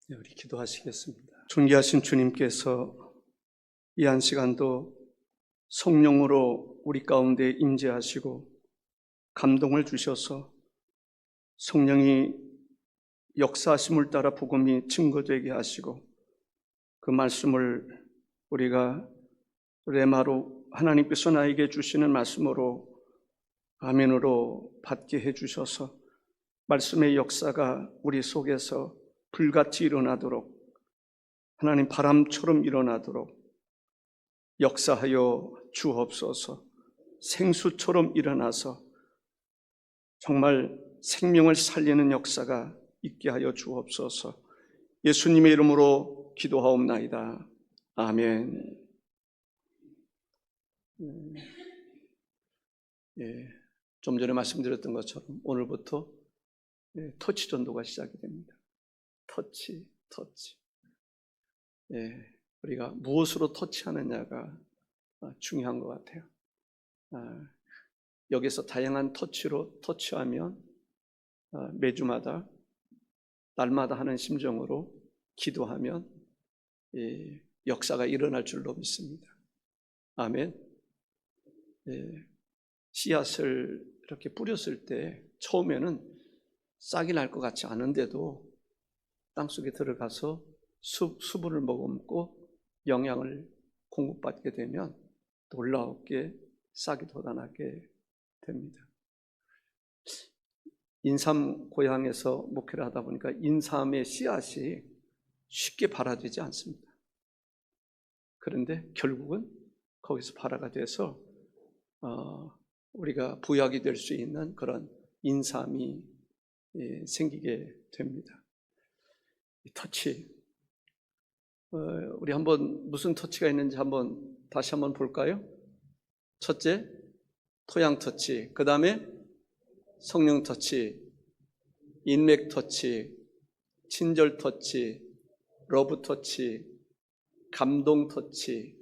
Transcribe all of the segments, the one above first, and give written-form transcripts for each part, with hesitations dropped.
네, 우리 기도하시겠습니다. 존귀하신 주님께서 이 한 시간도 성령으로 우리 가운데 임재하시고 감동을 주셔서 성령이 역사하심을 따라 복음이 증거되게 하시고 그 말씀을 우리가 레마로 하나님께서 나에게 주시는 말씀으로 아멘으로 받게 해주셔서 말씀의 역사가 우리 속에서 불같이 일어나도록 하나님 바람처럼 일어나도록 역사하여 주옵소서. 생수처럼 일어나서 정말 생명을 살리는 역사가 있게 하여 주옵소서. 예수님의 이름으로 기도하옵나이다. 아멘. 좀 전에 말씀드렸던 것처럼 오늘부터 터치 전도가 시작이 됩니다. 터치. 우리가 무엇으로 터치하느냐가 중요한 것 같아요. 여기서 다양한 터치로 터치하면 매주마다 날마다 하는 심정으로 기도하면 역사가 일어날 줄로 믿습니다. 아멘. 씨앗을 이렇게 뿌렸을 때 처음에는 싹이 날 것 같지 않은데도 땅속에 들어가서 수분을 머금고 영양을 공급받게 되면 놀랍게 싹이 돋아나게 됩니다. 인삼 고향에서 목회를 하다 보니까 인삼의 씨앗이 쉽게 발화되지 않습니다. 그런데 결국은 거기서 발화가 돼서 우리가 부약이 될 수 있는 그런 인삼이 생기게 됩니다. 이 터치, 우리 한번 무슨 터치가 있는지 다시 한번 볼까요? 첫째, 토양 터치, 그 다음에 성령 터치, 인맥 터치, 친절 터치, 러브 터치, 감동 터치,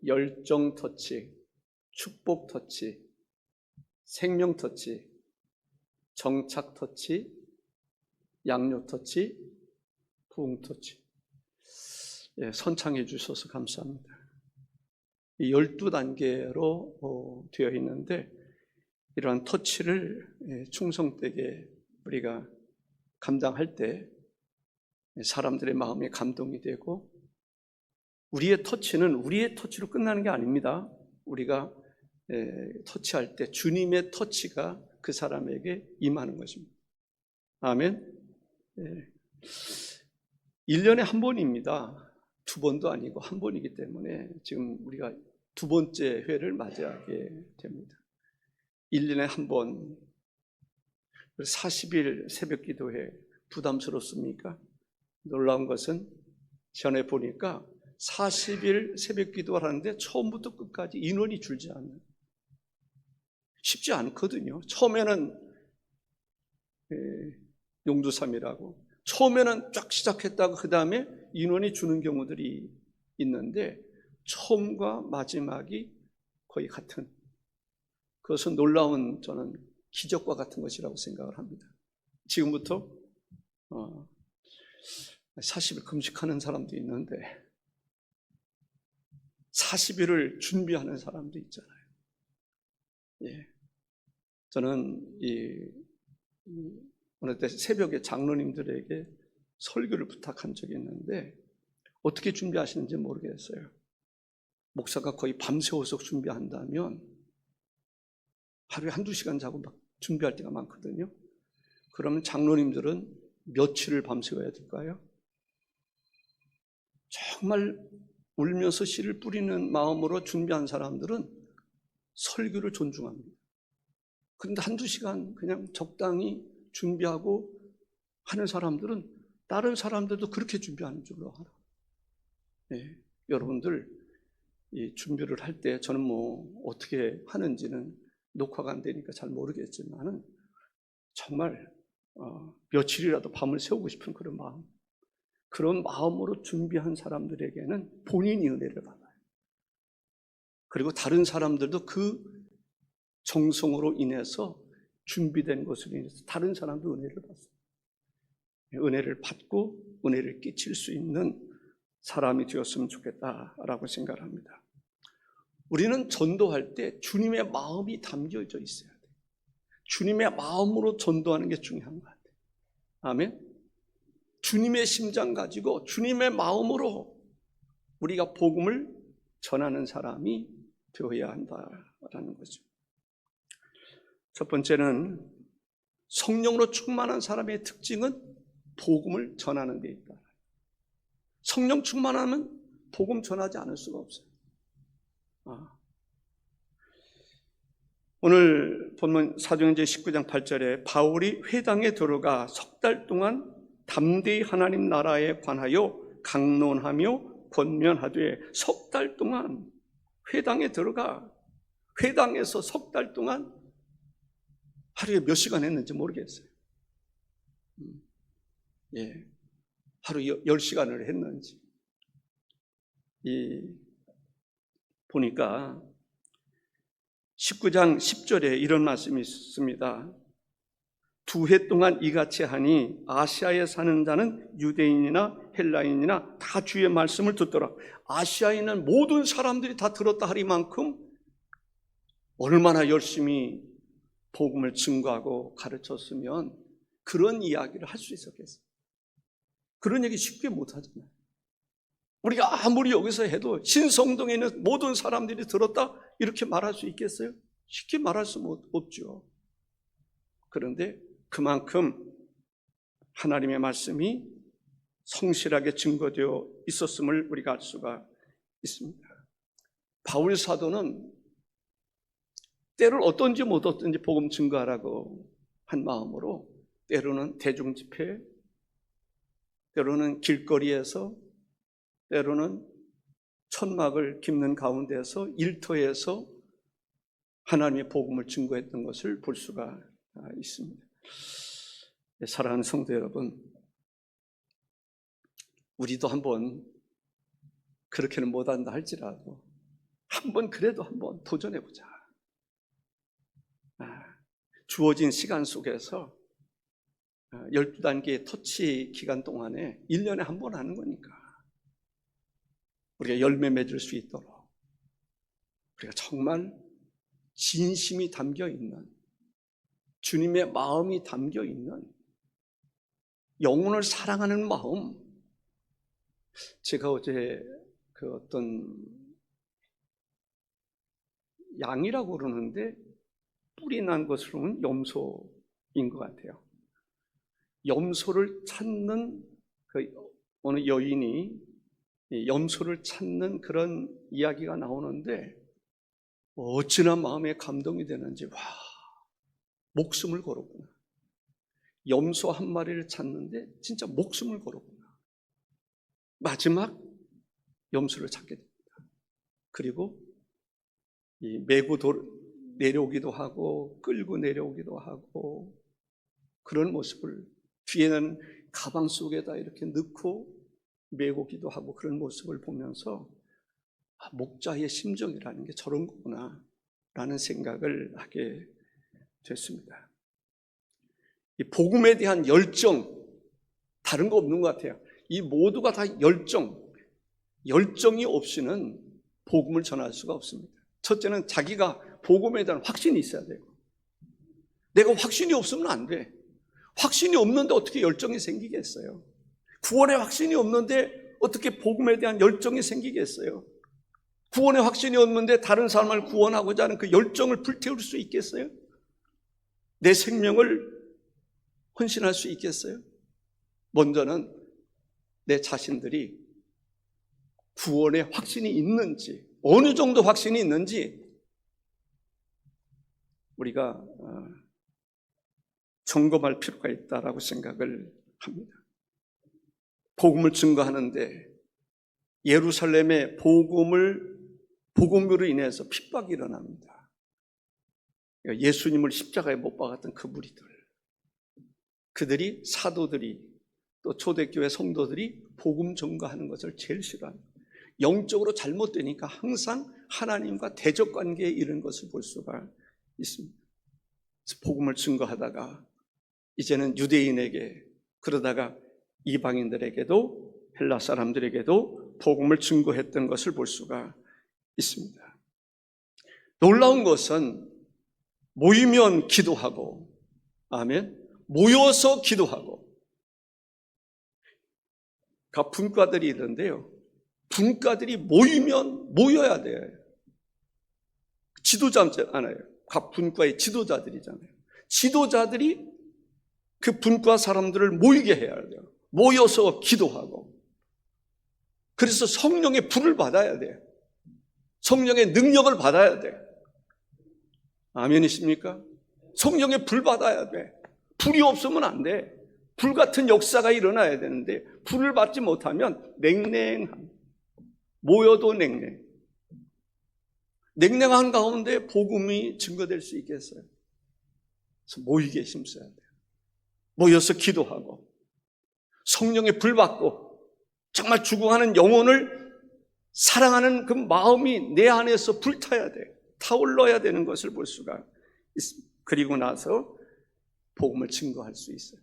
열정 터치, 축복 터치, 생명 터치, 정착 터치, 양료 터치, 부흥 터치. 선창해 주셔서 감사합니다. 12단계로 되어 있는데 이러한 터치를 충성되게 우리가 감당할 때 사람들의 마음에 감동이 되고 우리의 터치는 우리의 터치로 끝나는 게 아닙니다. 우리가 터치할 때 주님의 터치가 그 사람에게 임하는 것입니다. 아멘. 1년에 한 번입니다. 두 번도 아니고 한 번이기 때문에 지금 우리가 두 번째 회를 맞이하게 됩니다. 1년에 한 번 40일 새벽 기도회 부담스럽습니까? 놀라운 것은 전에 보니까 40일 새벽 기도를 하는데 처음부터 끝까지 인원이 줄지 않아요. 쉽지 않거든요. 처음에는 용두삼이라고 처음에는 쫙 시작했다가 그 다음에 인원이 주는 경우들이 있는데 처음과 마지막이 거의 같은, 그것은 놀라운 저는 기적과 같은 것이라고 생각을 합니다. 지금부터 40일 금식하는 사람도 있는데 40일을 준비하는 사람도 있잖아요. 저는 어느 때 새벽에 장로님들에게 설교를 부탁한 적이 있는데 어떻게 준비하시는지 모르겠어요. 목사가 거의 밤새워서 준비한다면 하루에 한두 시간 자고 막 준비할 때가 많거든요. 그러면 장로님들은 며칠을 밤새워야 될까요? 정말 울면서 씨를 뿌리는 마음으로 준비한 사람들은 설교를 존중합니다. 그런데 한두 시간 그냥 적당히 준비하고 하는 사람들은 다른 사람들도 그렇게 준비하는 줄로 알아. 여러분들 이 준비를 할 때 저는 어떻게 하는지는 녹화가 안 되니까 잘 모르겠지만은 정말 며칠이라도 밤을 새우고 싶은 그런 마음으로 준비한 사람들에게는 본인이 은혜를 받아요. 그리고 다른 사람들도 그 정성으로 인해서 준비된 것으로 인해서 다른 사람도 은혜를 받습니다. 은혜를 받고 은혜를 끼칠 수 있는 사람이 되었으면 좋겠다라고 생각을 합니다. 우리는 전도할 때 주님의 마음이 담겨져 있어야 돼요. 주님의 마음으로 전도하는 게 중요한 것 같아요. 아멘. 주님의 심장 가지고 주님의 마음으로 우리가 복음을 전하는 사람이 되어야 한다라는 거죠. 첫 번째는 성령으로 충만한 사람의 특징은 복음을 전하는 데 있다. 성령 충만하면 복음 전하지 않을 수가 없어요. 오늘 본문 사도행전 19장 8절에 바울이 회당에 들어가 석 달 동안 담대히 하나님 나라에 관하여 강론하며 권면하되, 석 달 동안 회당에 들어가, 회당에서 석 달 동안 하루에 몇 시간 했는지 모르겠어요. 하루 10시간을 했는지. 보니까 19장 10절에 이런 말씀이 있습니다. 2해 동안 이같이 하니 아시아에 사는 자는 유대인이나 헬라인이나 다 주의 말씀을 듣더라. 아시아에 있는 모든 사람들이 다 들었다 하리만큼 얼마나 열심히 복음을 증거하고 가르쳤으면 그런 이야기를 할 수 있었겠어요. 그런 얘기 쉽게 못 하잖아요. 우리가 아무리 여기서 해도 신성동에 있는 모든 사람들이 들었다 이렇게 말할 수 있겠어요? 쉽게 말할 수 없죠. 그런데 그만큼 하나님의 말씀이 성실하게 증거되어 있었음을 우리가 알 수가 있습니다. 바울 사도는 때를 어떤지 못 어떤지 복음 증거하라고 한 마음으로 때로는 대중집회, 때로는 길거리에서, 때로는 천막을 깁는 가운데서, 일터에서 하나님의 복음을 증거했던 것을 볼 수가 있습니다. 사랑하는 성도 여러분, 우리도 한번 그렇게는 못한다 할지라도 한번 그래도 한번 도전해보자. 주어진 시간 속에서 12단계의 터치 기간 동안에 1년에 한 번 하는 거니까 우리가 열매 맺을 수 있도록 우리가 정말 진심이 담겨있는, 주님의 마음이 담겨있는, 영혼을 사랑하는 마음. 제가 어제 그 어떤 양이라고 그러는데 뿔이 난 것으로는 염소인 것 같아요. 염소를 찾는 그 어느 여인이 염소를 찾는 그런 이야기가 나오는데 어찌나 마음에 감동이 되는지, 와, 목숨을 걸었구나. 염소 한 마리를 찾는데 진짜 목숨을 걸었구나. 마지막 염소를 찾게 됩니다. 그리고 메고 내려오기도 하고 끌고 내려오기도 하고, 그런 모습을 뒤에는 가방 속에다 이렇게 넣고 메고기도 하고, 그런 모습을 보면서 목자의 심정이라는 게 저런 거구나 라는 생각을 하게 됐습니다. 이 복음에 대한 열정, 다른 거 없는 것 같아요. 이 모두가 다 열정이 없이는 복음을 전할 수가 없습니다. 첫째는 자기가 복음에 대한 확신이 있어야 돼요. 내가 확신이 없으면 안 돼. 확신이 없는데 어떻게 열정이 생기겠어요? 구원의 확신이 없는데 어떻게 복음에 대한 열정이 생기겠어요? 구원의 확신이 없는데 다른 사람을 구원하고자 하는 그 열정을 불태울 수 있겠어요? 내 생명을 헌신할 수 있겠어요? 먼저는 내 자신들이 구원의 확신이 있는지, 어느 정도 확신이 있는지 우리가 점검할 필요가 있다라고 생각을 합니다. 복음을 증거하는데 예루살렘의 복음으로 인해서 핍박이 일어납니다. 예수님을 십자가에 못 박았던 그 무리들, 그들이, 사도들이, 또 초대교회 성도들이 복음 증거하는 것을 제일 싫어합니다. 영적으로 잘못되니까 항상 하나님과 대적 관계에 이른 것을 볼 수가 있습니다. 복음을 증거하다가 이제는 유대인에게 그러다가 이방인들에게도 헬라 사람들에게도 복음을 증거했던 것을 볼 수가 있습니다. 놀라운 것은 모이면 기도하고, 아멘, 모여서 기도하고, 각 분과들이 있는데요, 분과들이 모이면 모여야 돼요. 지도자잖아요. 각 분과의 지도자들이잖아요. 지도자들이 그 분과 사람들을 모이게 해야 돼요. 모여서 기도하고. 그래서 성령의 불을 받아야 돼요. 성령의 능력을 받아야 돼. 아멘이십니까? 성령의 불 받아야 돼. 불이 없으면 안 돼. 불 같은 역사가 일어나야 되는데 불을 받지 못하면 냉랭함. 모여도 냉랭. 냉랭한 가운데 복음이 증거될 수 있겠어요? 그래서 모이게 힘써야 돼요. 모여서 기도하고 성령의 불 받고 정말 죽어가는 영혼을 사랑하는 그 마음이 내 안에서 불타야 돼. 타올라야 되는 것을 볼 수가 있습니다. 그리고 나서 복음을 증거할 수 있어요.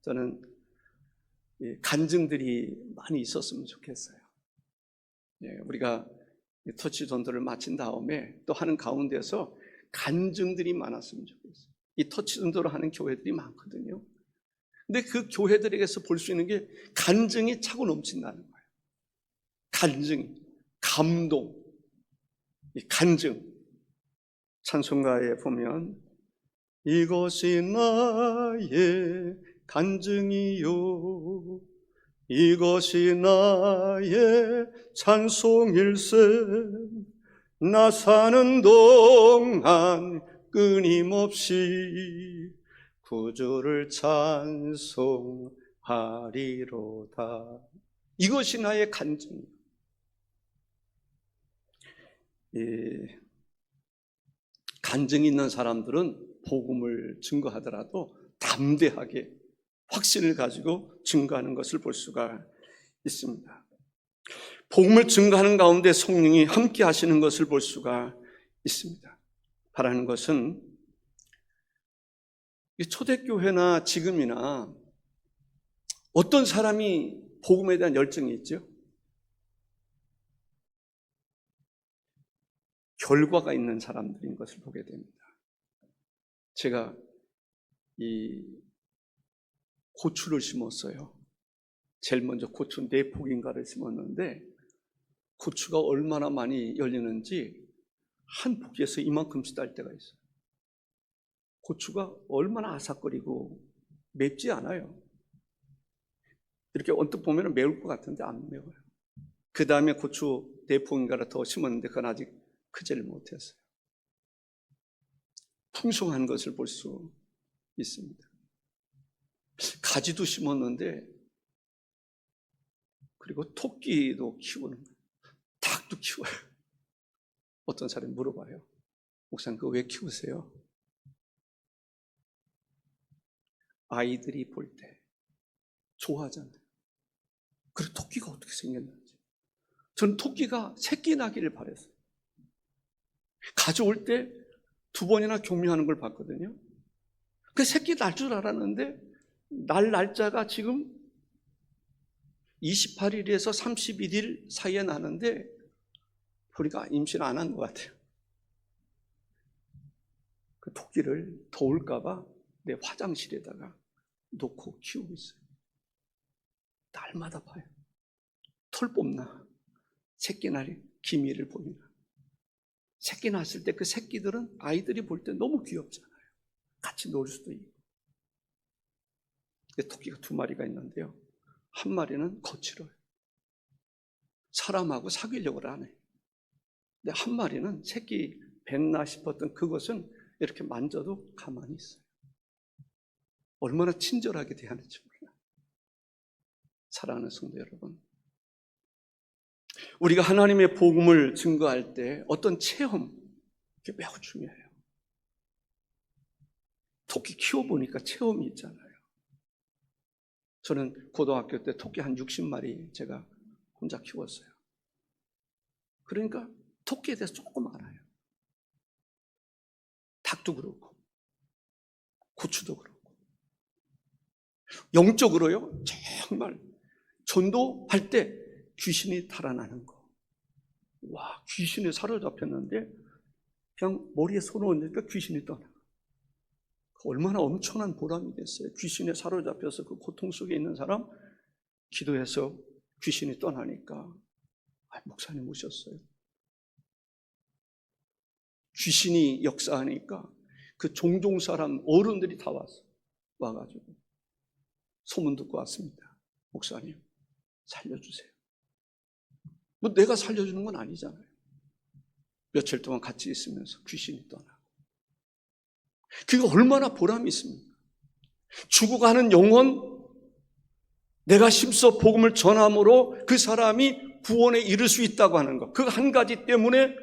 저는 간증들이 많이 있었으면 좋겠어요. 우리가 터치 전도를 마친 다음에 또 하는 가운데서 간증들이 많았으면 좋겠어요. 이 터치 전도를 하는 교회들이 많거든요. 근데 그 교회들에게서 볼 수 있는 게 간증이 차고 넘친다는 거예요. 간증, 감동, 간증. 찬송가에 보면 이것이 나의 간증이요 이것이 나의 찬송일세 나 사는 동안 끊임없이 구주를 찬송하리로다. 이것이 나의 간증. 간증이 있는 사람들은 복음을 증거하더라도 담대하게 확신을 가지고 증거하는 것을 볼 수가 있습니다. 복음을 증거하는 가운데 성령이 함께 하시는 것을 볼 수가 있습니다. 바라는 것은 초대교회나 지금이나 어떤 사람이 복음에 대한 열정이 있죠? 결과가 있는 사람들인 것을 보게 됩니다. 제가 이 고추를 심었어요. 제일 먼저 고추 4폭인가를 심었는데 고추가 얼마나 많이 열리는지 한 포기에서 이만큼씩 딸 때가 있어요. 고추가 얼마나 아삭거리고 맵지 않아요. 이렇게 언뜻 보면 매울 것 같은데 안 매워요. 그 다음에 고추 4폭인가를 더 심었는데 그건 아직 크지를 못했어요. 풍성한 것을 볼 수 있습니다. 가지도 심었는데, 그리고 토끼도 키우는 거예요. 닭도 키워요. 어떤 사람이 물어봐요. 목사님 그거 왜 키우세요? 아이들이 볼 때 좋아하잖아요. 그리고 토끼가 어떻게 생겼는지. 저는 토끼가 새끼 나기를 바랬어요. 가져올 때 2번이나 경미하는 걸 봤거든요. 그 새끼 날 줄 알았는데 날 날짜가 지금 28일에서 31일 사이에 나는데 보니까 임신 안 한 것 같아요. 그 토끼를 더울까 봐 내 화장실에다가 놓고 키우고 있어요. 날마다 봐요. 털 뽑나? 새끼 날이 기미를 보이나? 새끼 낳았을 때 그 새끼들은 아이들이 볼 때 너무 귀엽잖아요. 같이 놀 수도 있고. 토끼가 2마리가 있는데요. 한 마리는 거칠어요. 사람하고 사귀려고 안 해요. 근데 한 마리는 새끼 뱉나 싶었던 그것은 이렇게 만져도 가만히 있어요. 얼마나 친절하게 대하는지 몰라요. 사랑하는 성도 여러분, 우리가 하나님의 복음을 증거할 때 어떤 체험, 그게 매우 중요해요. 토끼 키워보니까 체험이 있잖아요. 저는 고등학교 때 토끼 한 60마리 제가 혼자 키웠어요. 그러니까 토끼에 대해서 조금 알아요. 닭도 그렇고 고추도 그렇고. 영적으로요, 정말 전도할 때 귀신이 달아나는 거. 와, 귀신에 사로잡혔는데 그냥 머리에 손을 얹으니까 귀신이 떠나. 얼마나 엄청난 보람이겠어요. 귀신에 사로잡혀서 그 고통 속에 있는 사람 기도해서 귀신이 떠나니까 목사님 오셨어요. 귀신이 역사하니까 그 종종 사람 어른들이 다 와가지고 소문 듣고 왔습니다. 목사님 살려주세요. 뭐 내가 살려주는 건 아니잖아요. 며칠 동안 같이 있으면서 귀신이 떠나고. 그게 얼마나 보람이 있습니까? 죽어가는 영혼, 내가 힘써 복음을 전함으로 그 사람이 구원에 이를 수 있다고 하는 것, 그 한 가지 때문에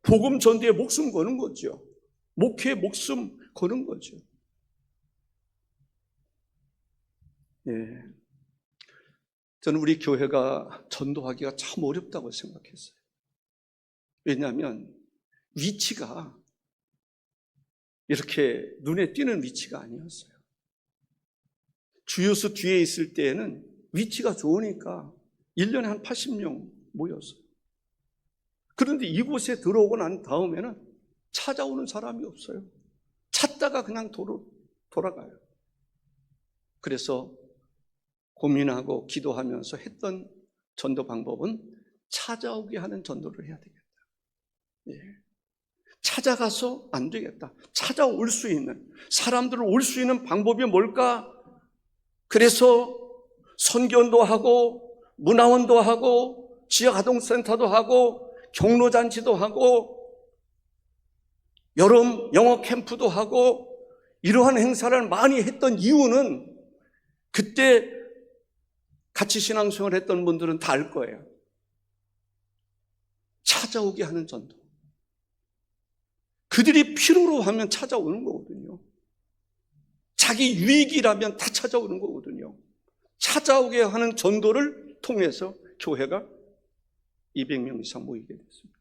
복음 전도에 목숨 거는 거죠. 목회에 목숨 거는 거죠. 예. 저는 우리 교회가 전도하기가 참 어렵다고 생각했어요. 왜냐하면 위치가 이렇게 눈에 띄는 위치가 아니었어요. 주요수 뒤에 있을 때에는 위치가 좋으니까 1년에 한 80명 모였어요. 그런데 이곳에 들어오고 난 다음에는 찾아오는 사람이 없어요. 찾다가 그냥 돌아가요. 그래서 고민하고 기도하면서 했던 전도 방법은 찾아오게 하는 전도를 해야 되겠다. 예. 찾아가서 안 되겠다. 찾아올 수 있는, 사람들을 올 수 있는 방법이 뭘까? 그래서 선견도 하고 문화원도 하고 지역아동센터도 하고 경로잔치도 하고 여름 영어 캠프도 하고 이러한 행사를 많이 했던 이유는 그때 같이 신앙생활 했던 분들은 다 알 거예요. 찾아오게 하는 전도. 그들이 필요로 하면 찾아오는 거거든요. 자기 유익이라면 다 찾아오는 거거든요. 찾아오게 하는 전도를 통해서 교회가 200명 이상 모이게 됐습니다.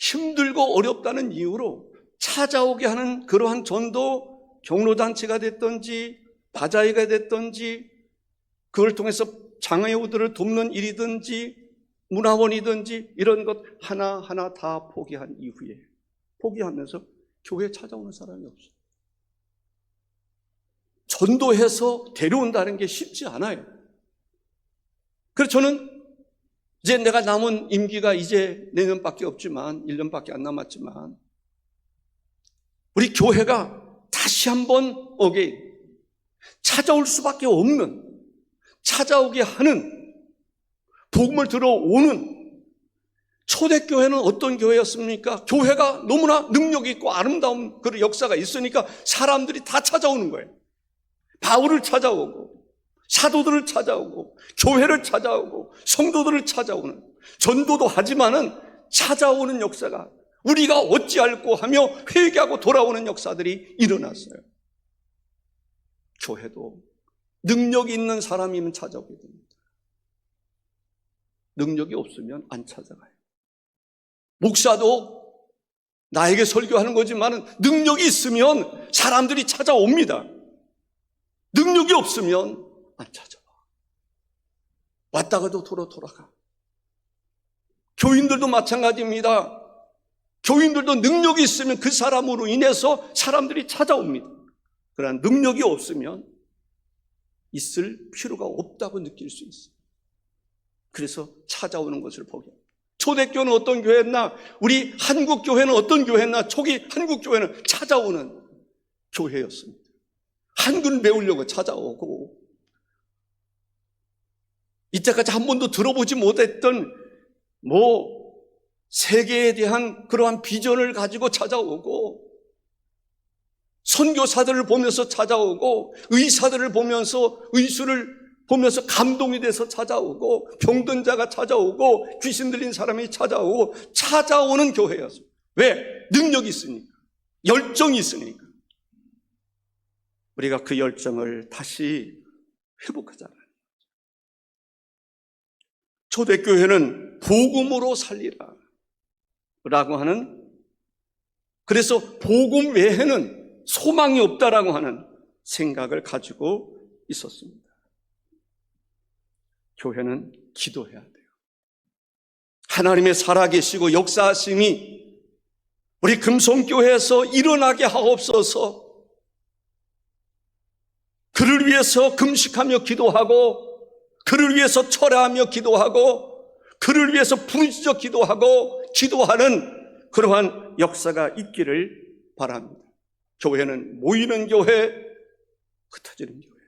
힘들고 어렵다는 이유로 찾아오게 하는 그러한 전도, 경로단체가 됐든지 바자회가 됐든지 그걸 통해서 장애우들을 돕는 일이든지 문화원이든지 이런 것 하나하나 다 포기한 이후에 포기하면서 교회에 찾아오는 사람이 없어요. 전도해서 데려온다는 게 쉽지 않아요. 그래서 저는 이제 내가 남은 임기가 이제 내년밖에 없지만 1년밖에 안 남았지만 우리 교회가 다시 한번 찾아올 수밖에 없는, 찾아오게 하는, 복음을 들어오는, 초대교회는 어떤 교회였습니까? 교회가 너무나 능력이 있고 아름다운 그런 역사가 있으니까 사람들이 다 찾아오는 거예요. 바울을 찾아오고 사도들을 찾아오고 교회를 찾아오고 성도들을 찾아오는, 전도도 하지만은 찾아오는 역사가, 우리가 어찌할꼬 하며 회개하고 돌아오는 역사들이 일어났어요. 교회도 능력이 있는 사람이면 찾아오게 됩니다. 능력이 없으면 안 찾아가요. 목사도 나에게 설교하는 거지만 능력이 있으면 사람들이 찾아옵니다. 능력이 없으면 안 찾아와. 왔다가도 돌아가. 교인들도 마찬가지입니다. 교인들도 능력이 있으면 그 사람으로 인해서 사람들이 찾아옵니다. 그러나 능력이 없으면 있을 필요가 없다고 느낄 수 있어요. 그래서 찾아오는 것을 포기합니다. 초대교회는 어떤 교회였나? 우리 한국교회는 어떤 교회였나? 초기 한국교회는 찾아오는 교회였습니다. 한글 배우려고 찾아오고, 이때까지 한 번도 들어보지 못했던 세계에 대한 그러한 비전을 가지고 찾아오고, 선교사들을 보면서 찾아오고, 의사들을 보면서, 의술을 보면서 감동이 돼서 찾아오고, 병든 자가 찾아오고, 귀신 들린 사람이 찾아오고, 찾아오는 교회였습니다. 왜? 능력이 있으니까, 열정이 있으니까. 우리가 그 열정을 다시 회복하잖아요. 초대교회는 복음으로 살리라 라고 하는, 그래서 복음 외에는 소망이 없다라고 하는, 생각을 가지고 있었습니다. 교회는 기도해야 돼요. 하나님의 살아계시고 역사하심이 우리 금송교회에서 일어나게 하옵소서. 그를 위해서 금식하며 기도하고, 그를 위해서 철회하며 기도하고, 그를 위해서 부르짖어 기도하고 기도하는 그러한 역사가 있기를 바랍니다. 교회는 모이는 교회, 흩어지는 교회.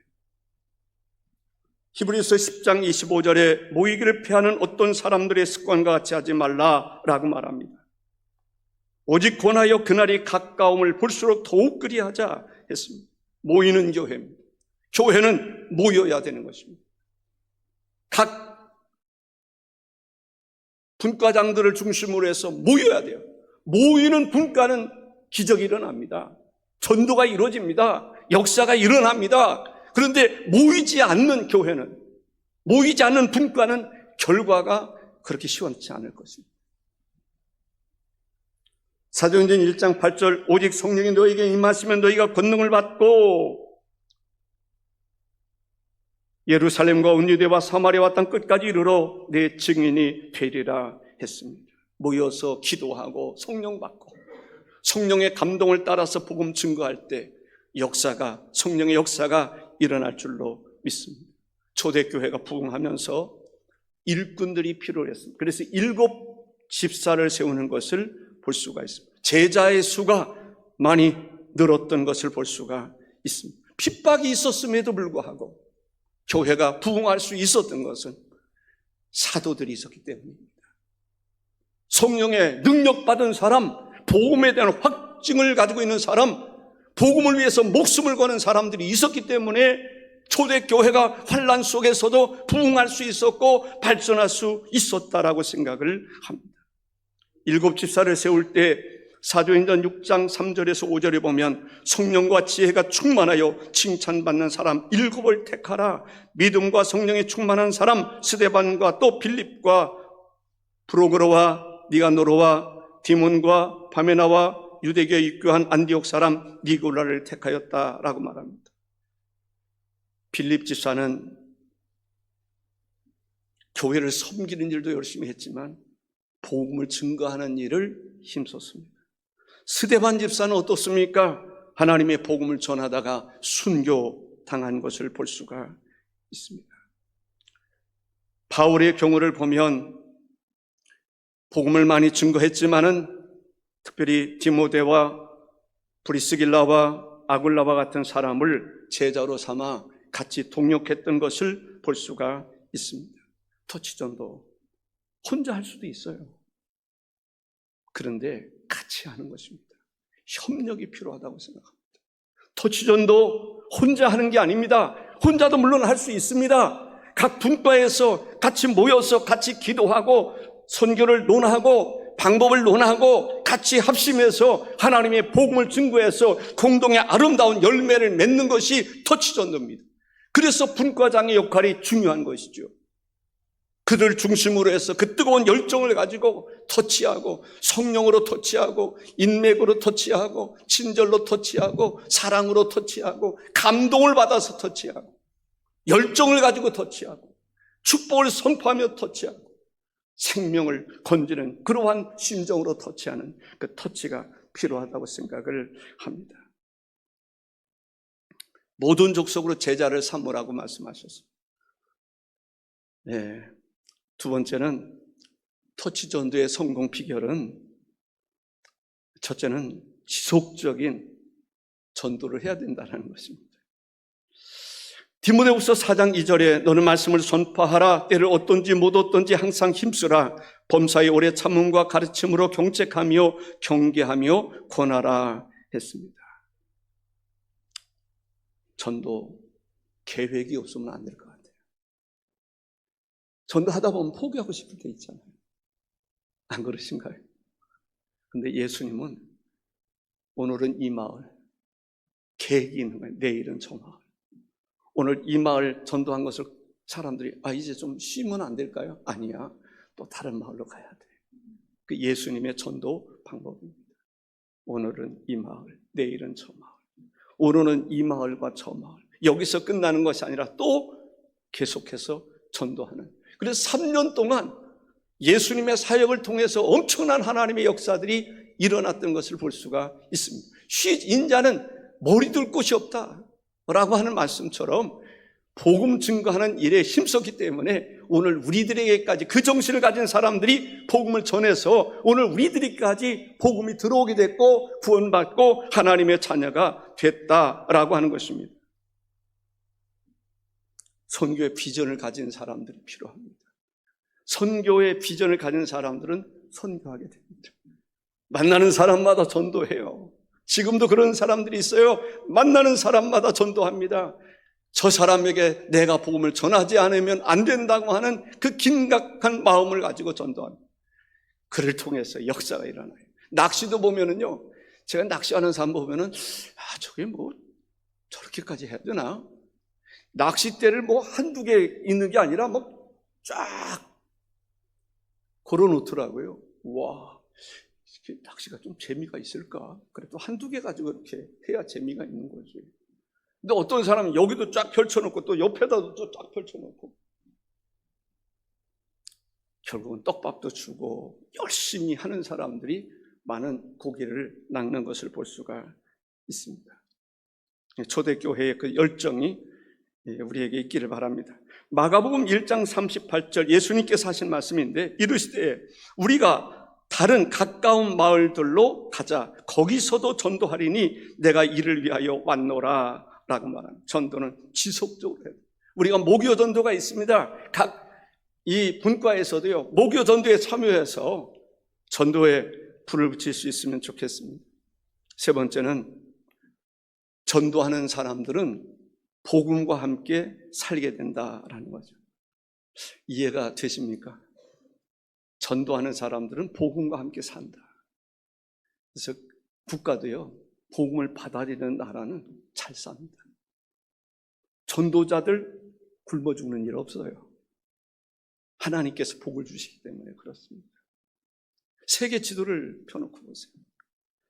히브리서 10장 25절에 모이기를 피하는 어떤 사람들의 습관과 같이 하지 말라라고 말합니다. 오직 권하여 그날이 가까움을 볼수록 더욱 그리하자 했습니다. 모이는 교회입니다. 교회는 모여야 되는 것입니다. 각 분과장들을 중심으로 해서 모여야 돼요. 모이는 분과는 기적이 일어납니다. 전도가 이루어집니다. 역사가 일어납니다. 그런데 모이지 않는 교회는, 모이지 않는 분과는 결과가 그렇게 시원치 않을 것입니다. 사도행전 1장 8절 오직 성령이 너에게 임하시면 너희가 권능을 받고 예루살렘과 온 유대와 사마리아와 땅 끝까지 이르러 내 증인이 되리라 했습니다. 모여서 기도하고 성령 받고 성령의 감동을 따라서 복음 증거할 때 역사가, 성령의 역사가 일어날 줄로 믿습니다. 초대교회가 부흥하면서 일꾼들이 필요했습니다. 그래서 7 집사를 세우는 것을 볼 수가 있습니다. 제자의 수가 많이 늘었던 것을 볼 수가 있습니다. 핍박이 있었음에도 불구하고 교회가 부흥할 수 있었던 것은 사도들이 있었기 때문입니다. 성령의 능력받은 사람, 복음에 대한 확증을 가지고 있는 사람, 복음을 위해서 목숨을 거는 사람들이 있었기 때문에 초대교회가 환난 속에서도 부흥할 수 있었고 발전할 수 있었다라고 생각을 합니다. 7 집사를 세울 때 사도행전 6장 3절에서 5절에 보면 성령과 지혜가 충만하여 칭찬받는 사람 7을 택하라. 믿음과 성령이 충만한 사람 스데반과 또 빌립과 프로그로와 니가노로와 디몬과 바메나와 유대교에 입교한 안디옥 사람 니고라를 택하였다라고 말합니다. 빌립 집사는 교회를 섬기는 일도 열심히 했지만 복음을 증거하는 일을 힘썼습니다. 스데반 집사는 어떻습니까? 하나님의 복음을 전하다가 순교당한 것을 볼 수가 있습니다. 바울의 경우를 보면 복음을 많이 증거했지만은 특별히 디모데와 브리스길라와 아굴라와 같은 사람을 제자로 삼아 같이 동역했던 것을 볼 수가 있습니다. 터치전도 혼자 할 수도 있어요. 그런데 같이 하는 것입니다. 협력이 필요하다고 생각합니다. 터치전도 혼자 하는 게 아닙니다. 혼자도 물론 할 수 있습니다. 각 분과에서 같이 모여서 같이 기도하고 선교를 논하고 방법을 논하고 같이 합심해서 하나님의 복음을 증거해서 공동의 아름다운 열매를 맺는 것이 터치전도입니다. 그래서 분과장의 역할이 중요한 것이죠. 그들 중심으로 해서 그 뜨거운 열정을 가지고 터치하고 성령으로 터치하고 인맥으로 터치하고 친절로 터치하고 사랑으로 터치하고 감동을 받아서 터치하고 열정을 가지고 터치하고 축복을 선포하며 터치하고 생명을 건지는 그러한 심정으로 터치하는 그 터치가 필요하다고 생각을 합니다. 모든 족속으로 제자를 삼으라고 말씀하셨습니다. 네. 두 번째는 터치전도의 성공 비결은 첫째는 지속적인 전도를 해야 된다는 것입니다. 디모데후서 4장 2절에 너는 말씀을 선포하라. 때를 얻든지 못 얻든지 항상 힘쓰라. 범사의 오래 참음과 가르침으로 경책하며 경계하며 권하라 했습니다. 전도 계획이 없으면 안 될 것 같아요. 전도하다 보면 포기하고 싶을 때 있잖아요. 안 그러신가요? 근데 예수님은 오늘은 이 마을, 계획이 있는 거예요. 내일은 저 마을. 오늘 이 마을 전도한 것을 사람들이 이제 좀 쉬면 안 될까요? 아니야. 또 다른 마을로 가야 돼. 그 예수님의 전도 방법입니다. 오늘은 이 마을, 내일은 저 마을. 오늘은 이 마을과 저 마을, 여기서 끝나는 것이 아니라 또 계속해서 전도하는. 그래서 3년 동안 예수님의 사역을 통해서 엄청난 하나님의 역사들이 일어났던 것을 볼 수가 있습니다. 인자는 머리 둘 곳이 없다라고 하는 말씀처럼 복음 증거하는 일에 힘썼기 때문에 오늘 우리들에게까지 그 정신을 가진 사람들이 복음을 전해서 오늘 우리들에게까지 복음이 들어오게 됐고 구원받고 하나님의 자녀가 됐다라고 하는 것입니다. 선교의 비전을 가진 사람들이 필요합니다. 선교의 비전을 가진 사람들은 선교하게 됩니다. 만나는 사람마다 전도해요. 지금도 그런 사람들이 있어요. 만나는 사람마다 전도합니다. 저 사람에게 내가 복음을 전하지 않으면 안 된다고 하는 그 긴박한 마음을 가지고 전도합니다. 그를 통해서 역사가 일어나요. 낚시도 보면은요, 제가 낚시하는 사람 보면은 저게 뭐 저렇게까지 해야 되나? 낚싯대를 뭐 한두 개 있는 게 아니라 뭐 쫙 걸어 놓더라고요. 와, 낚시가 좀 재미가 있을까? 그래도 한두 개 가지고 이렇게 해야 재미가 있는 거지. 근데 어떤 사람은 여기도 쫙 펼쳐놓고 또 옆에다도 또 쫙 펼쳐놓고 결국은 떡밥도 주고 열심히 하는 사람들이 많은 고기를 낚는 것을 볼 수가 있습니다. 초대교회의 그 열정이 우리에게 있기를 바랍니다. 마가복음 1장 38절 예수님께서 하신 말씀인데 이르시되 우리가 다른 가까운 마을들로 가자. 거기서도 전도하리니 내가 이를 위하여 왔노라 라고 말합니다. 전도는 지속적으로 해요. 우리가 목요 전도가 있습니다. 각 이 분과에서도요, 목요 전도에 참여해서 전도에 불을 붙일 수 있으면 좋겠습니다. 세 번째는 전도하는 사람들은 복음과 함께 살게 된다라는 거죠. 이해가 되십니까? 전도하는 사람들은 복음과 함께 산다. 그래서 국가도요, 복음을 받아들이는 나라는 잘 삽니다. 전도자들 굶어 죽는 일 없어요. 하나님께서 복을 주시기 때문에 그렇습니다. 세계 지도를 펴놓고 보세요.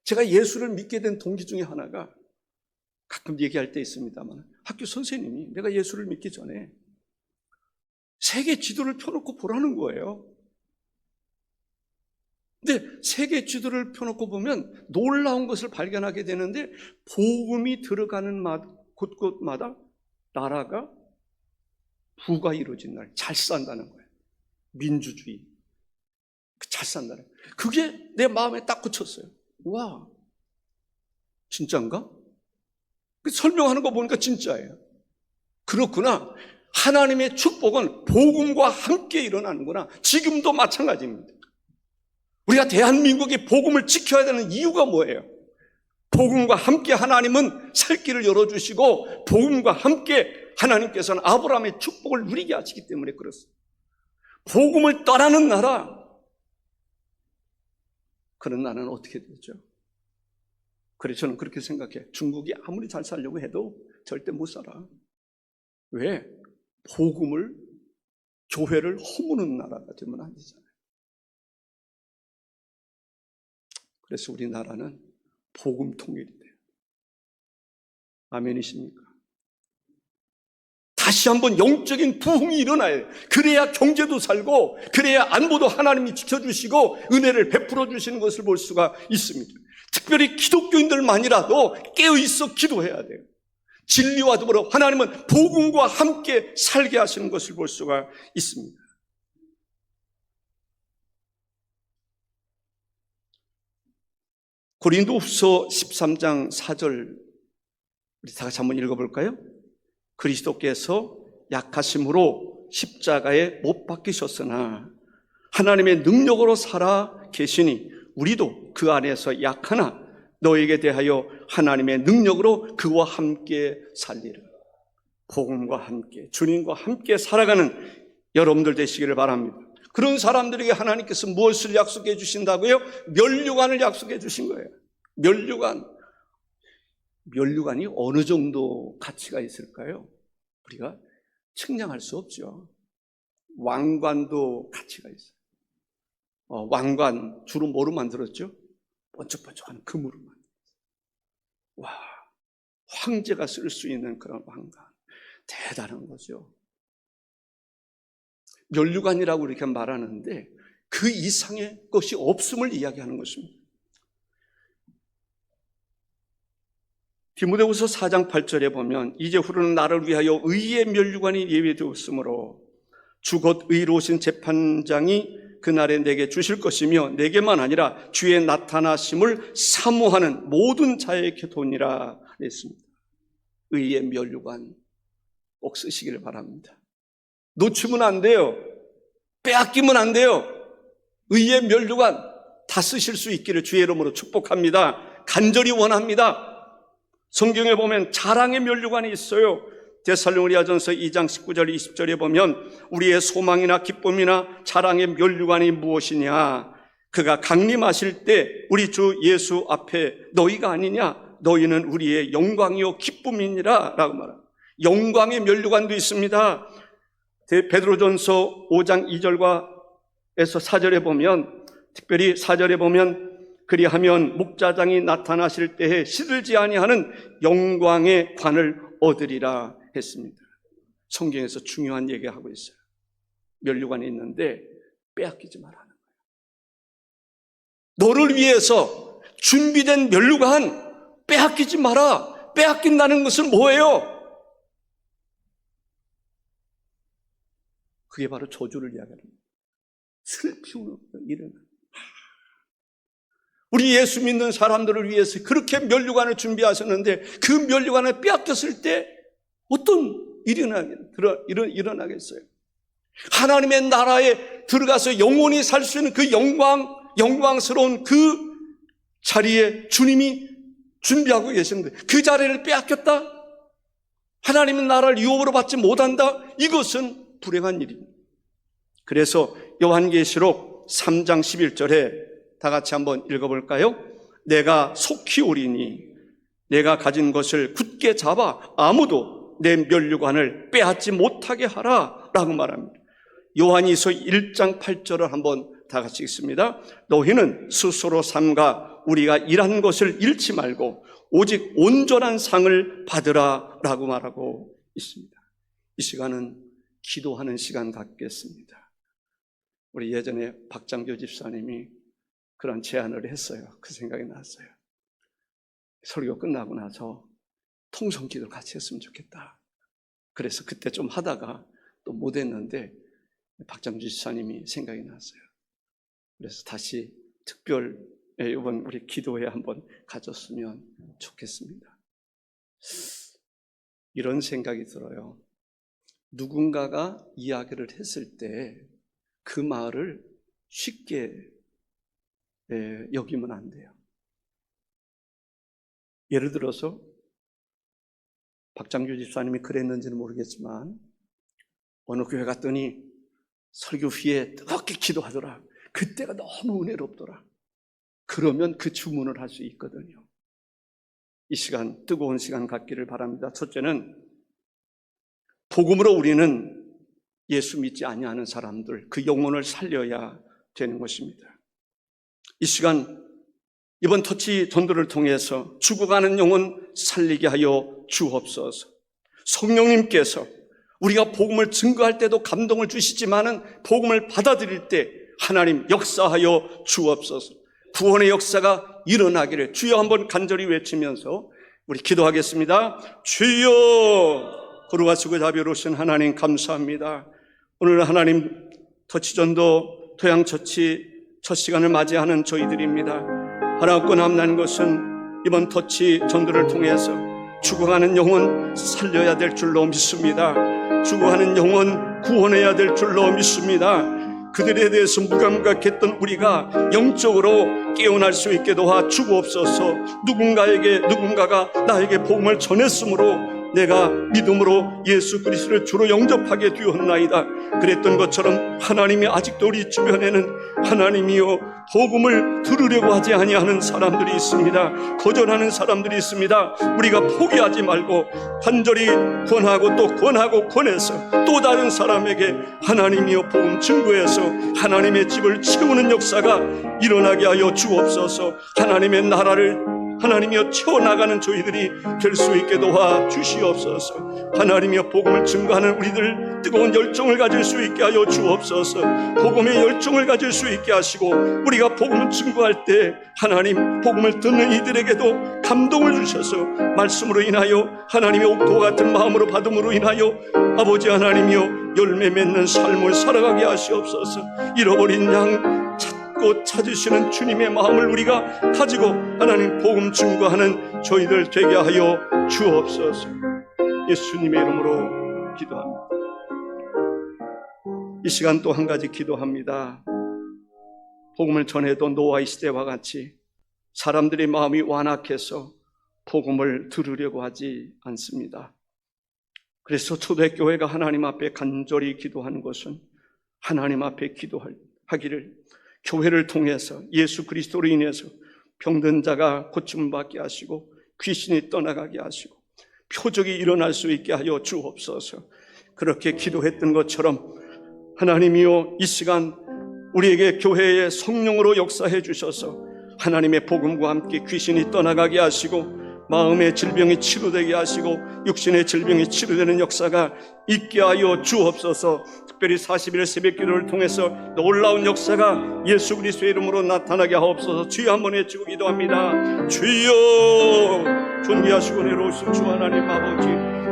제가 예수를 믿게 된 동기 중에 하나가 가끔 얘기할 때 있습니다만 학교 선생님이 내가 예수를 믿기 전에 세계 지도를 펴놓고 보라는 거예요. 근데 세계 지도를 펴놓고 보면 놀라운 것을 발견하게 되는데 복음이 들어가는 곳곳마다 나라가 부가 이루어진 날 잘 산다는 거예요. 민주주의 잘 산다는 거예요. 그게 내 마음에 딱 꽂혔어요. 와, 진짜인가? 설명하는 거 보니까 진짜예요. 그렇구나. 하나님의 축복은 복음과 함께 일어나는구나. 지금도 마찬가지입니다. 우리가 대한민국이 복음을 지켜야 되는 이유가 뭐예요? 복음과 함께 하나님은 살 길을 열어주시고 복음과 함께 하나님께서는 아브라함의 축복을 누리게 하시기 때문에 그렇습니다. 복음을 떠나는 나라, 그런 나라는 어떻게 되죠? 그래서 저는 그렇게 생각해요. 중국이 아무리 잘 살려고 해도 절대 못 살아. 왜? 복음을, 교회를 허무는 나라가 되면 안 되잖아요. 그래서 우리나라는 복음 통일이 돼요. 아멘이십니까? 다시 한번 영적인 부흥이 일어나요. 그래야 경제도 살고, 그래야 안보도 하나님이 지켜주시고 은혜를 베풀어 주시는 것을 볼 수가 있습니다. 특별히 기독교인들만이라도 깨어있어 기도해야 돼요. 진리와 더불어 하나님은 복음과 함께 살게 하시는 것을 볼 수가 있습니다. 고린도후서 13장 4절 우리 다 같이 한번 읽어볼까요? 그리스도께서 약하심으로 십자가에 못 박히셨으나 하나님의 능력으로 살아 계시니 우리도 그 안에서 약하나 너에게 대하여 하나님의 능력으로 그와 함께 살리라. 복음과 함께 주님과 함께 살아가는 여러분들 되시기를 바랍니다. 그런 사람들에게 하나님께서 무엇을 약속해 주신다고요? 면류관을 약속해 주신 거예요. 면류관이 어느 정도 가치가 있을까요? 우리가 측량할 수 없죠. 왕관도 가치가 있어요. 왕관 주로 뭐로 만들었죠? 번쩍번쩍하는 금으로 만들었어요. 와, 황제가 쓸 수 있는 그런 왕관. 대단한 거죠. 면류관이라고 이렇게 말하는데 그 이상의 것이 없음을 이야기하는 것입니다. 디모데후서 4장 8절에 보면 이제 후로는 나를 위하여 의의 면류관이 예비되었으므로 주 곧 의로우신 재판장이 그날에 내게 주실 것이며 내게만 아니라 주의 나타나심을 사모하는 모든 자에게 도니라 했습니다. 의의 면류관 꼭 쓰시기를 바랍니다. 놓치면 안 돼요. 빼앗기면 안 돼요. 의의 면류관 다 쓰실 수 있기를 주의 이름으로 축복합니다. 간절히 원합니다. 성경에 보면 자랑의 면류관이 있어요. 데살로니가전서 2장 19절 20절에 보면 우리의 소망이나 기쁨이나 자랑의 면류관이 무엇이냐? 그가 강림하실 때 우리 주 예수 앞에 너희가 아니냐? 너희는 우리의 영광이요 기쁨이니라 라고 말합니다. 영광의 면류관도 있습니다. 베드로전서 5장 2절과 에서 4절에 보면, 특별히 4절에 보면 그리하면 목자장이 나타나실 때에 시들지 아니하는 영광의 관을 얻으리라 했습니다. 성경에서 중요한 얘기하고 있어요. 면류관이 있는데 빼앗기지 말라는 거예요. 너를 위해서 준비된 면류관 빼앗기지 마라. 빼앗긴다는 것은 뭐예요? 그게 바로 저주를 이야기합니다. 슬피우는 일은 우리 예수 믿는 사람들을 위해서 그렇게 면류관을 준비하셨는데 그 면류관을 빼앗겼을 때 어떤 일이 일어나겠어요? 하나님의 나라에 들어가서 영원히 살 수 있는 그 영광스러운 그 자리에 주님이 준비하고 계시는데 그 자리를 빼앗겼다? 하나님의 나라를 유업으로 받지 못한다? 이것은 불행한 일입니다. 그래서 요한계시록 3장 11절에 다 같이 한번 읽어볼까요? 내가 속히 오리니 내가 가진 것을 굳게 잡아 아무도 내 면류관을 빼앗지 못하게 하라 라고 말합니다. 요한이서 1장 8절을 한번 다 같이 읽습니다. 너희는 스스로 삼가 우리가 일한 것을 잃지 말고 오직 온전한 상을 받으라 라고 말하고 있습니다. 이 시간은 기도하는 시간 갖겠습니다. 우리 예전에 박장교 집사님이 그런 제안을 했어요. 그 생각이 났어요. 설교 끝나고 나서 통성기도 같이 했으면 좋겠다. 그래서 그때 좀 하다가 또 못했는데 박장주 집사님이 생각이 났어요. 그래서 다시 특별 이번 우리 기도회 한번 가졌으면 좋겠습니다. 이런 생각이 들어요. 누군가가 이야기를 했을 때 그 말을 쉽게 여기면 안 돼요. 예를 들어서 박장규 집사님이 그랬는지는 모르겠지만 어느 교회 갔더니 설교 후에 뜨겁게 기도하더라. 그때가 너무 은혜롭더라. 그러면 그 주문을 할 수 있거든요. 이 시간 뜨거운 시간 갖기를 바랍니다. 첫째는 복음으로 우리는 예수 믿지 아니하는 사람들 그 영혼을 살려야 되는 것입니다. 이 시간 이번 터치 전도를 통해서 죽어가는 영혼 살리게 하여 주옵소서. 성령님께서 우리가 복음을 증거할 때도 감동을 주시지만은 복음을 받아들일 때 하나님 역사하여 주옵소서. 구원의 역사가 일어나기를 주여 한번 간절히 외치면서 우리 기도하겠습니다. 주여, 거룩하시고 자비로우신 하나님 감사합니다. 오늘 하나님 터치전도 토양처치 첫 시간을 맞이하는 저희들입니다. 하나 없고 남는 것은 이번 터치 전도를 통해서 죽어가는 영혼 살려야 될 줄로 믿습니다. 죽어가는 영혼 구원해야 될 줄로 믿습니다. 그들에 대해서 무감각했던 우리가 영적으로 깨어날 수 있게 도와 주옵소서. 누군가가 나에게 복음을 전했으므로 내가 믿음으로 예수 그리스도를 주로 영접하게 되었나이다. 그랬던 것처럼 하나님이 아직도 우리 주변에는 하나님이여 복음을 들으려고 하지 아니하는 사람들이 있습니다. 거절하는 사람들이 있습니다. 우리가 포기하지 말고 간절히 권하고 또 권해서 또 다른 사람에게 하나님이여 복음 증거해서 하나님의 집을 채우는 역사가 일어나게 하여 주옵소서. 하나님의 나라를 하나님이여 채워나가는 저희들이 될 수 있게 도와 주시옵소서. 하나님이여 복음을 증거하는 우리들 뜨거운 열정을 가질 수 있게 하여 주옵소서. 복음의 열정을 가질 수 있게 하시고 우리가 복음을 증거할 때 하나님 복음을 듣는 이들에게도 감동을 주셔서 말씀으로 인하여 하나님의 옥토와 같은 마음으로 받음으로 인하여 아버지 하나님이여 열매 맺는 삶을 살아가게 하시옵소서. 잃어버린 양 찾으시는 주님의 마음을 우리가 가지고 하나님 복음 증거하는 저희들 되게 하여 주옵소서. 예수님의 이름으로 기도합니다. 이 시간 또 한 가지 기도합니다. 복음을 전해도 노아의 시대와 같이 사람들의 마음이 완악해서 복음을 들으려고 하지 않습니다. 그래서 초대교회가 하나님 앞에 간절히 기도하는 것은 하나님 앞에 기도하기를 교회를 통해서 예수 그리스도로 인해서 병든 자가 고침받게 하시고 귀신이 떠나가게 하시고 표적이 일어날 수 있게 하여 주옵소서. 그렇게 기도했던 것처럼 하나님이여 이 시간 우리에게 교회의 성령으로 역사해 주셔서 하나님의 복음과 함께 귀신이 떠나가게 하시고 마음의 질병이 치료되게 하시고 육신의 질병이 치료되는 역사가 있게 하여 주옵소서. 특별히 40일 새벽 기도를 통해서 놀라운 역사가 예수 그리스도의 이름으로 나타나게 하옵소서. 주여 한번 외치고 기도합니다. 주여, 존귀하시고 은혜로우신 주 하나님 아버지,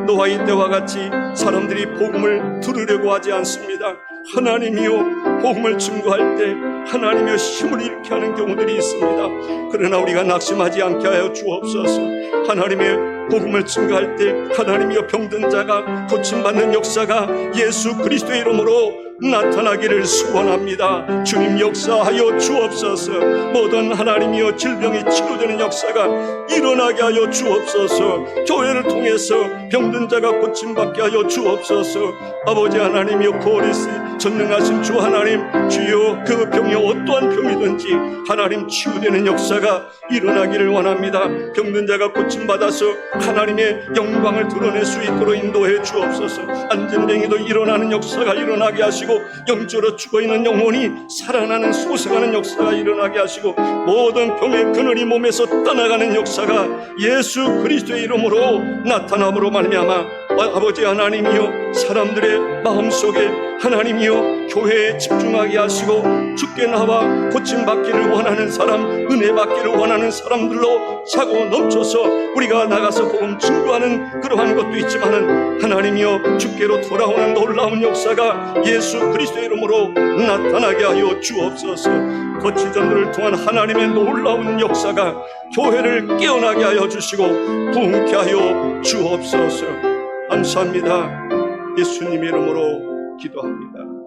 노아의 때와 같이 사람들이 복음을 들으려고 하지 않습니다. 하나님이요, 복음을 증거할 때 하나님의 힘을 잃게 하는 경우들이 있습니다. 그러나 우리가 낙심하지 않게 하여 주옵소서. 하나님의 복음을 증거할 때 하나님이여 병든 자가 고침받는 역사가 예수 그리스도의 이름으로 나타나기를 소원합니다. 주님 역사하여 주옵소서. 모든 하나님이여 질병이 치료되는 역사가 일어나게 하여 주옵소서. 교회를 통해서 병든 자가 고침받게 하여 주옵소서. 아버지 하나님이여 보리스 전능하신 주 하나님, 주여 그 병이 어떠한 병이든지 하나님 치유되는 역사가 일어나기를 원합니다. 병든 자가 고침받아서 하나님의 영광을 드러낼 수 있도록 인도해 주옵소서. 안전병이도 일어나는 역사가 일어나게 하시고 영적으로 죽어있는 영혼이 살아나는 소생하는 역사가 일어나게 하시고 모든 병의 그늘이 몸에서 떠나가는 역사가 예수 그리스도의 이름으로 나타남으로 말미암아 아버지 하나님이여 사람들의 마음속에 하나님이여 교회에 집중하게 하시고 주께 나와 고침받기를 원하는 사람, 은혜 받기를 원하는 사람들로 차고 넘쳐서 우리가 나가서 복음 증거하는 그러한 것도 있지만은 하나님이여 주께로 돌아오는 놀라운 역사가 예수 그리스도의 이름으로 나타나게 하여 주옵소서. 거치전들을 통한 하나님의 놀라운 역사가 교회를 깨어나게 하여 주시고 부흥케 하여 주옵소서. 감사합니다. 예수님의 이름으로 기도합니다.